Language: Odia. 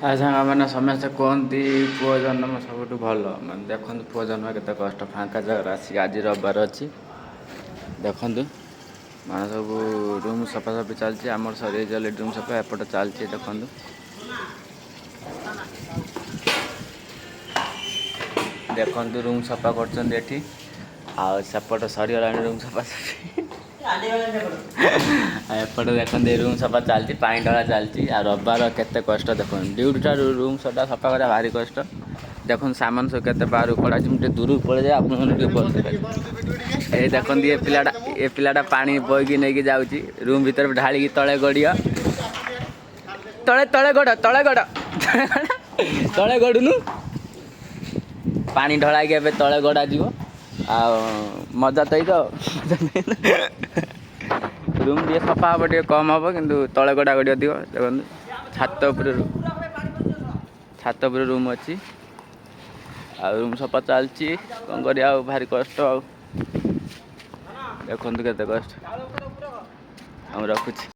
ସାଙ୍ଗ ମାନେ ସମସ୍ତେ କୁହନ୍ତି ପୁଅ ଜନ୍ମ ସବୁଠୁ ଭଲ। ମାନେ ଦେଖନ୍ତୁ ପୁଅ ଜନ୍ମ କେତେ କଷ୍ଟ। ଫାଙ୍କା ଜାଗାରେ ଆସିକି ଆଜି ରବିବାର ଅଛି ଦେଖନ୍ତୁ ମାନେ ସବୁ ରୁମ୍ ସଫାସଫି ଚାଲିଛି। ଆମର ସରିଯାଇଛି ଅଲରେଡି ରୁମ୍ ସଫା। ଏପଟେ ଚାଲିଛି ଦେଖନ୍ତୁ। ଦେଖନ୍ତୁ ରୁମ୍ ସଫା କରୁଛନ୍ତି ଏଠି। ଆଉ ସେପଟେ ସରିଗଲାଣି ରୁମ୍ ସଫା ଏପଟେ ଦେଖନ୍ତୁ ରୁମ୍ ସଫା ଚାଲିଛି, ପାଣି ଢଳା ଚାଲିଛି। ଆଉ ରବିବାର କେତେ କଷ୍ଟ ଦେଖନ୍ତୁ। ଡ୍ୟୁଟି ଠାରୁ ରୁମ୍ ସଫା କରିବା ଭାରି କଷ୍ଟ। ଦେଖନ୍ତୁ ସାମାନ ସବୁ କେତେ ବାହାରକୁ ପଳାଇଛି। ମୁଁ ଟିକେ ଦୂରକୁ ପଳେଇଯାଏ ଆପଣମାନଙ୍କୁ ଟିକେ ଭଲ ଦେଖାଯିବ। ଏଇ ଦେଖନ୍ତୁ ଏ ପିଲାଟା ପାଣି ବୋହିକି ନେଇକି ଯାଉଛି ରୁମ୍ ଭିତରେ ଢାଳିକି ତଳେ ଗଡ଼ିବ। ତଳେ ଗଡ଼ ତଳେ ଗଡ଼ୁନୁ। ପାଣି ଢଳାଇକି ଏବେ ତଳେ ଗଡ଼ା ଯିବ। ଆଉ ମଜା ତଇତ ରୁମ୍ ଟିକେ ସଫା ହେବ, ଟିକେ କମ୍ ହେବ, କିନ୍ତୁ ତଳେ ଗଡ଼ା ଗଡ଼ି ଅଧିକ। ଦେଖନ୍ତୁ ଛାତ ଉପରେ ରୁମ୍ ଅଛି। ଆଉ ରୁମ୍ ସଫା ଚାଲିଛି। କ'ଣ କରିବା ଆଉ ଭାରି କଷ୍ଟ। ଆଉ ଦେଖନ୍ତୁ କେତେ କଷ୍ଟ। ଆଉ ରଖୁଛି।